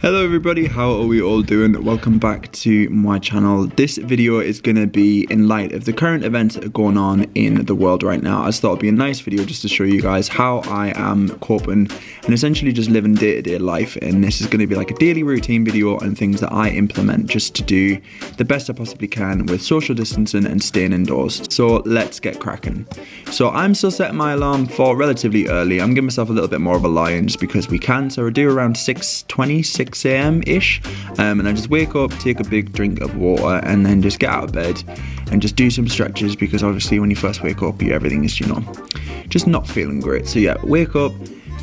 Hello everybody, how are we all doing? Welcome back to my channel. This video is going to be in light of the current events that are going on in the world right now. I just thought it'd be a nice video just to show you guys how I am coping and essentially just living day-to-day life. And this is going to be like a daily routine video and things that I implement just to do the best I possibly can with social distancing and staying indoors. So let's get cracking. So I'm still setting my alarm for relatively early. I'm giving myself a little bit more of a lie-in just because we can. So I do around 6:20, 6 a.m. ish, and I just wake up, take a big drink of water, and then just get out of bed and just do some stretches, because obviously when you first wake up, everything is, just not feeling great. So yeah, wake up,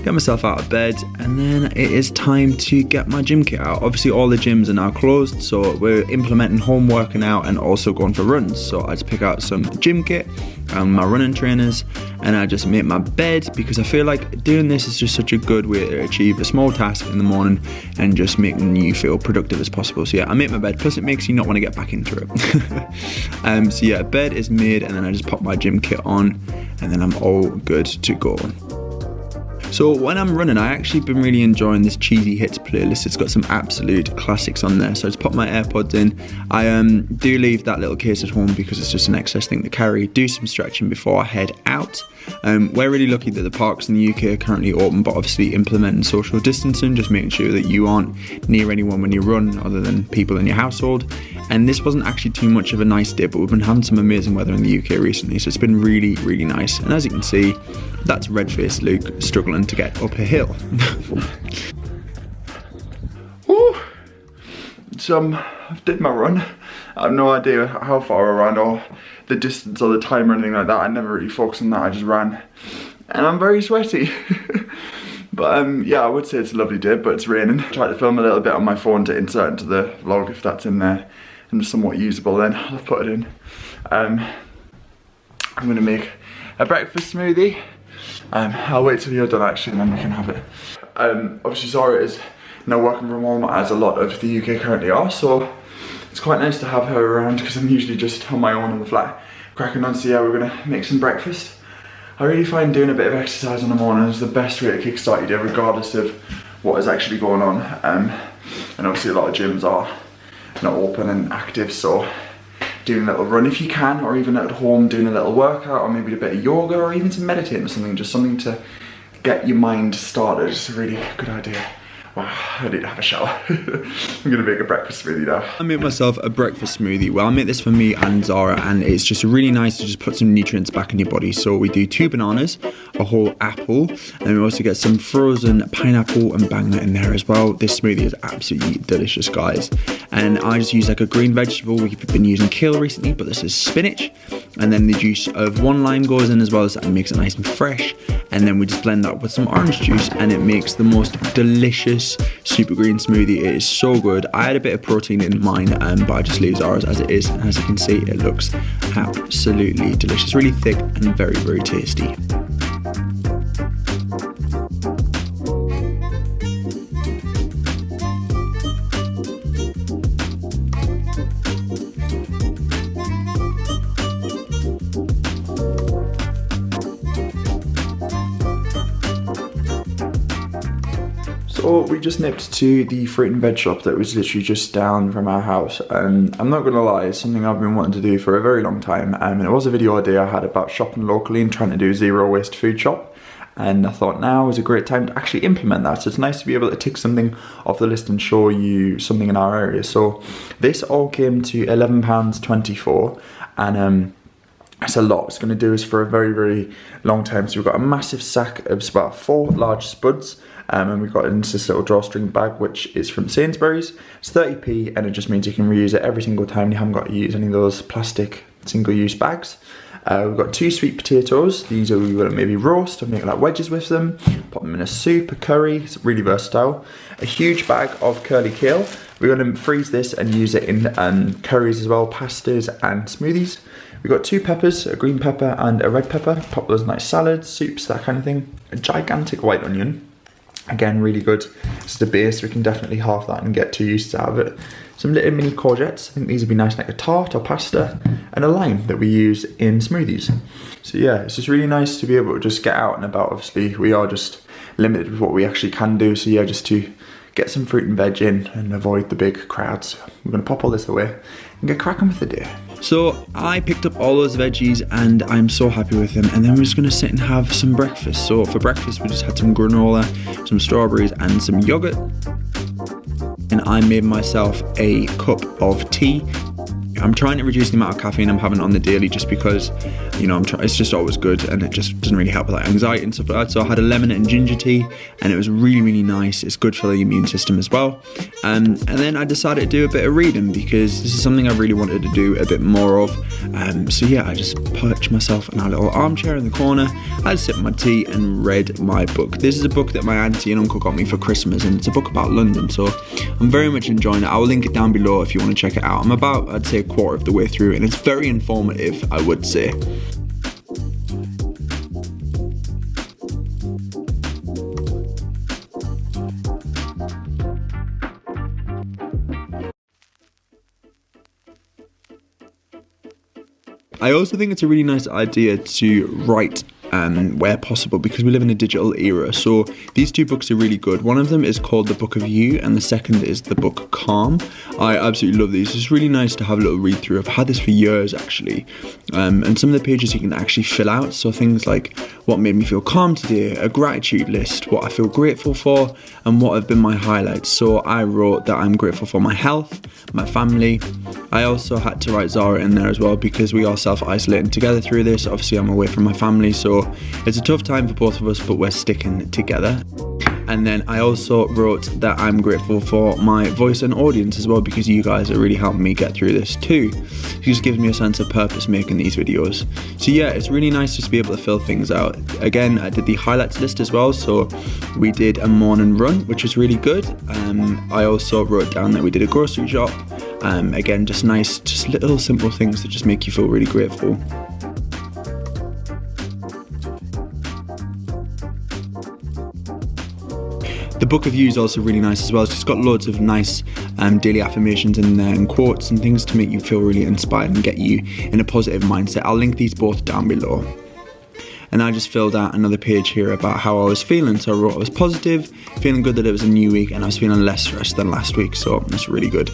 get myself out of bed, and then it is time to get my gym kit out. Obviously all the gyms are now closed, so we're implementing home working out and also going for runs. So I just pick out some gym kit and my running trainers, and I just make my bed, because I feel like doing this is just such a good way to achieve a small task in the morning and just making you feel productive as possible. So yeah, I make my bed, plus it makes you not want to get back into it. So yeah, bed is made, and then I just pop my gym kit on, and then I'm all good to go. So when I'm running, I actually been really enjoying this Cheesy Hits playlist. It's got some absolute classics on there. So I just pop my AirPods in. I do leave that little case at home because it's just an excess thing to carry. Do some stretching before I head out. We're really lucky that the parks in the UK are currently open, but obviously implementing social distancing, just making sure that you aren't near anyone when you run other than people in your household. And this wasn't actually too much of a nice day, but we've been having some amazing weather in the UK recently, so it's been really, really nice. And as you can see, that's red-faced Luke struggling to get up a hill. Woo! So I've did my run. I have no idea how far I ran or the distance or the time or anything like that. I never really focused on that, I just ran. And I'm very sweaty. But yeah, I would say it's a lovely day, but it's raining. I tried to film a little bit on my phone to insert into the vlog if that's in there and somewhat usable, then I'll put it in. I'm gonna make a breakfast smoothie. I'll wait till you're done actually, and then we can have it. Obviously Zara is now working from home, as a lot of the UK currently are, so it's quite nice to have her around, because I'm usually just on my own in the flat cracking on. So yeah, we're gonna make some breakfast. I really find doing a bit of exercise in the morning is the best way to kickstart your day, regardless of what is actually going on. And obviously a lot of gyms are not open and active, so doing a little run if you can, or even at home doing a little workout, or maybe a bit of yoga, or even some meditating or something, just something to get your mind started. It's a really good idea. Wow, I need to have a shower. I'm gonna make a breakfast smoothie now. I made myself a breakfast smoothie. Well, I made this for me and Zara, and it's just really nice to just put some nutrients back in your body. So we do 2 bananas, a whole apple, and we also get some frozen pineapple and bang that in there as well. This smoothie is absolutely delicious, guys. And I just use like a green vegetable. We've been using kale recently, but this is spinach. And then the juice of 1 lime goes in as well, so that makes it nice and fresh. And then we just blend that with some orange juice, and it makes the most delicious super green smoothie. It is so good. I had a bit of protein in mine, but I just leave ours as it is. And as you can see, it looks absolutely delicious. Really thick and very, very tasty. So we just nipped to the fruit and veg shop that was literally just down from our house, and I'm not gonna lie, it's something I've been wanting to do for a very long time, and it was a video idea I had about shopping locally and trying to do zero waste food shop, and I thought now is a great time to actually implement that. So it's nice to be able to tick something off the list and show you something in our area. So this all came to £11.24, and it's a lot. It's going to do us for a very, very long time. So we've got a massive sack of about 4 large spuds, and we've got in this little drawstring bag, which is from Sainsbury's. It's 30p, and it just means you can reuse it every single time. You haven't got to use any of those plastic single-use bags. We've got 2 sweet potatoes. These are we're going to maybe roast or make like wedges with them. Pop them in a soup, a curry. It's really versatile. A huge bag of curly kale. We're going to freeze this and use it in curries as well, pastas and smoothies. We've got 2 peppers, a green pepper and a red pepper. Pop those in nice salads, soups, that kind of thing. A gigantic white onion. Again, really good. It's the base, we can definitely halve that and get too used to have it. Some little mini courgettes. I think these would be nice like a tart or pasta. And a lime that we use in smoothies. So yeah, it's just really nice to be able to just get out and about. Obviously, we are just limited with what we actually can do. So yeah, just to get some fruit and veg in and avoid the big crowds. We're gonna pop all this away and get cracking with the day. So I picked up all those veggies and I'm so happy with them, and then we're just gonna sit and have some breakfast. So for breakfast we just had some granola, some strawberries and some yogurt, and I made myself a cup of tea. I'm trying to reduce the amount of caffeine I'm having on the daily, just because, you know, it's just always good, and it just doesn't really help with like anxiety and stuff like that. So I had a lemon and ginger tea, and it was really, really nice. It's good for the immune system as well. And then I decided to do a bit of reading, because this is something I really wanted to do a bit more of. So yeah, I just perched myself in a little armchair in the corner. I sipped my tea and read my book. This is a book that my auntie and uncle got me for Christmas, and it's a book about London, so I'm very much enjoying it. I'll link it down below if you want to check it out. I'm about, I'd say, a quarter of the way through, and it's very informative, I would say. I also think it's a really nice idea to write where possible, because we live in a digital era. So these two books are really good. One of them is called The Book of You, and the second is the book Calm. I absolutely love these. It's really nice to have a little read through. I've had this for years actually, and some of the pages you can actually fill out. So things like what made me feel calm today, a gratitude list, what I feel grateful for, and what have been my highlights. So I wrote that I'm grateful for my health, my family. I also had to write Zara in there as well, because we are self-isolating together through this. Obviously I'm away from my family, so it's a tough time for both of us, but we're sticking together. And then I also wrote that I'm grateful for my voice and audience as well, because you guys are really helping me get through this too. It just gives me a sense of purpose making these videos. So yeah, it's really nice just to be able to fill things out. Again, I did the highlights list as well, so we did a morning run, which was really good. I also wrote down that we did a grocery shop. Again, just nice, just little simple things that just make you feel really grateful. The Book of You is also really nice as well. It's just got loads of nice daily affirmations in there and quotes and things to make you feel really inspired and get you in a positive mindset. I'll link these both down below. And I just filled out another page here about how I was feeling. So I wrote I was positive, feeling good that it was a new week, and I was feeling less stressed than last week. So that's really good.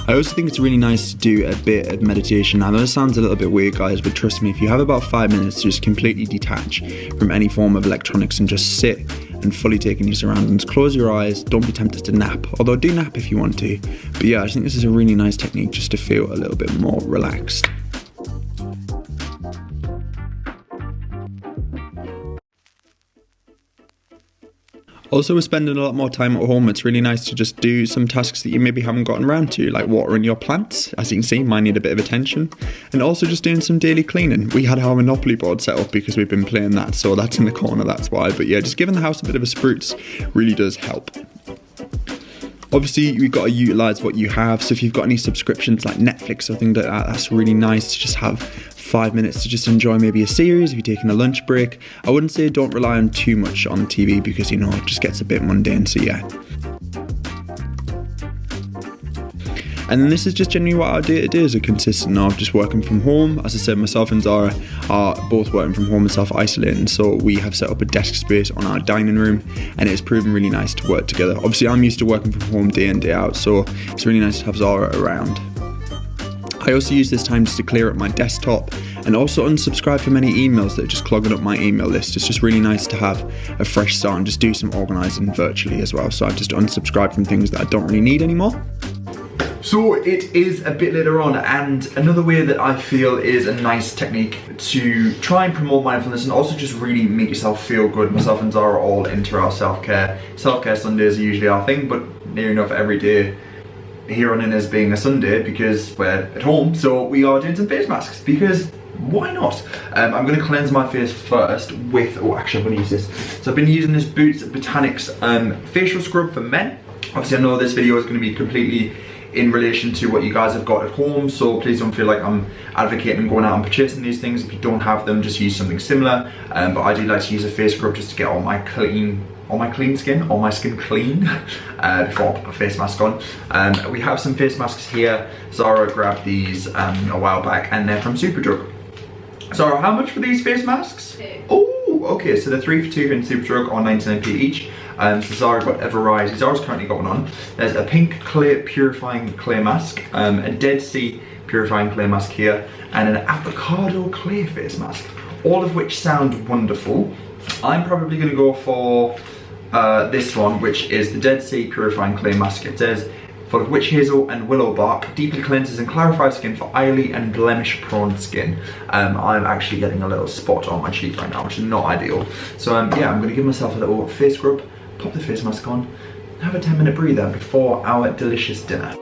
I also think it's really nice to do a bit of meditation. I know this sounds a little bit weird, guys, but trust me, if you have about 5 minutes to just completely detach from any form of electronics and just sit and fully take in your surroundings, close your eyes, don't be tempted to nap, although do nap if you want to. But yeah, I just think this is a really nice technique just to feel a little bit more relaxed. Also, we're spending a lot more time at home. It's really nice to just do some tasks that you maybe haven't gotten around to, like watering your plants. As you can see, mine need a bit of attention. And also just doing some daily cleaning. We had our Monopoly board set up because we've been playing that, so that's in the corner, that's why. But yeah, just giving the house a bit of a spruce really does help. Obviously, you've got to utilise what you have. So if you've got any subscriptions like Netflix or things like that, that's really nice to just have 5 minutes to just enjoy maybe a series if you're taking a lunch break. I wouldn't say don't rely on too much on TV, because, you know, it just gets a bit mundane, so yeah. And then this is just generally what our day-to-day is consistent of, just working from home. As I said, myself and Zara are both working from home and self-isolating, so we have set up a desk space on our dining room, and it's proven really nice to work together. Obviously, I'm used to working from home day in, day out, so it's really nice to have Zara around. I also use this time just to clear up my desktop and also unsubscribe from any emails that are just clogging up my email list. It's just really nice to have a fresh start and just do some organising virtually as well. So I've just unsubscribed from things that I don't really need anymore. So it is a bit later on, and another way that I feel is a nice technique to try and promote mindfulness and also just really make yourself feel good. Myself and Zara are all into our self-care. Self-care Sundays are usually our thing, but near enough every day here on in as being a Sunday because we're at home, so we are doing some face masks because why not? I'm going to cleanse my face first with, oh actually I'm going to use this. So I've been using this Boots Botanics facial scrub for men. Obviously I know this video is going to be completely in relation to what you guys have got at home, so please don't feel like I'm advocating going out and purchasing these things. If you don't have them, just use something similar, but I do like to use a face scrub just to get all my skin clean before I put my face mask on. We have some face masks here. Zara grabbed these a while back and they're from Superdrug. Zara, how much for these face masks? Oh, Ooh, okay, so the 3 for 2 here in Superdrug are 99p each. So Zara got a variety. Zara's currently got one on. There's a pink clay purifying clay mask, a Dead Sea purifying clay mask here, and an avocado clay face mask. All of which sound wonderful. I'm probably going to go for this one, which is the Dead Sea purifying clay mask. It says, full of witch hazel and willow bark, deeply cleanses and clarifies skin for oily and blemish prone skin. I'm actually getting a little spot on my cheek right now, which is not ideal. So yeah, I'm going to give myself a little face scrub, pop the face mask on, have a 10-minute breather before our delicious dinner.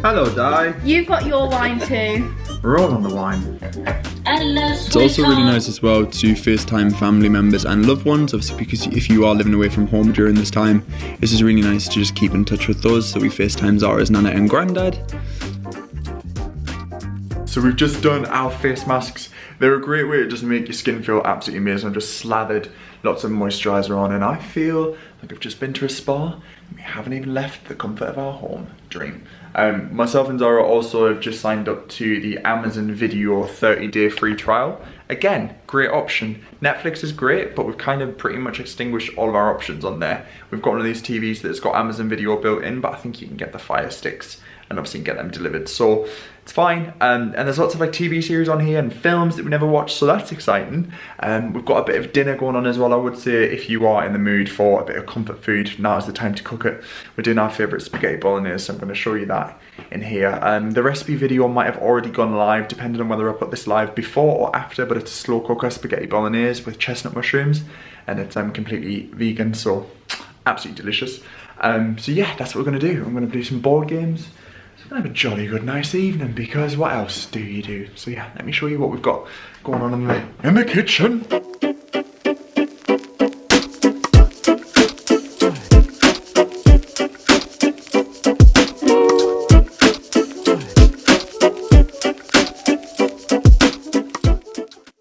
Hello, Di. You've got your wine too. We're all on the wine. It's also really nice as well to FaceTime family members and loved ones, obviously, because if you are living away from home during this time, this is really nice to just keep in touch with those. So we FaceTime Zara's Nana and Granddad. So we've just done our face masks. They're a great way to just make your skin feel absolutely amazing. I've just slathered lots of moisturiser on, and I feel like I've just been to a spa and we haven't even left the comfort of our home. Dream. Myself and Zara also have just signed up to the Amazon Video 30-day free trial. Again, great option. Netflix is great, but we've kind of pretty much extinguished all of our options on there. We've got one of these TVs that's got Amazon Video built in, but I think you can get the Fire Sticks and obviously get them delivered, so it's fine. And there's lots of like TV series on here and films that we never watched, so that's exciting. We've got a bit of dinner going on as well. I would say if you are in the mood for a bit of comfort food, now is the time to cook it. We're doing our favourite spaghetti bolognese, so I'm going to show you that in here. The recipe video might have already gone live, depending on whether I put this live before or after, but it's a slow cooker spaghetti bolognese with chestnut mushrooms, and it's completely vegan, so absolutely delicious. So yeah, that's what we're going to do. I'm going to do some board games. Have a jolly good nice evening, because what else do you do? So yeah, let me show you what we've got going on in the kitchen.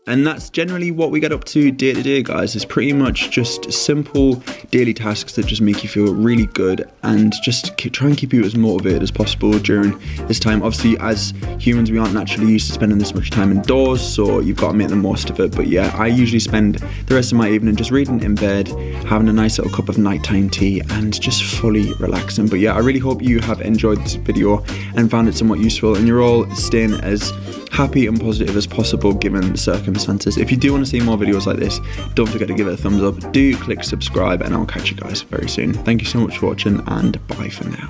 And that's generally what we get up to day to day, guys. It's pretty much just simple daily tasks that just make you feel really good and just try and keep you as motivated as possible during this time. Obviously, as humans, we aren't naturally used to spending this much time indoors, so you've got to make the most of it. But yeah, I usually spend the rest of my evening just reading in bed, having a nice little cup of nighttime tea, and just fully relaxing. But yeah, I really hope you have enjoyed this video and found it somewhat useful, and you're all staying as happy and positive as possible given the circumstances. If you do want to see more videos like this, don't forget to give it a thumbs up, do click subscribe, and I'll catch you guys very soon. Thank you so much for watching, and bye for now.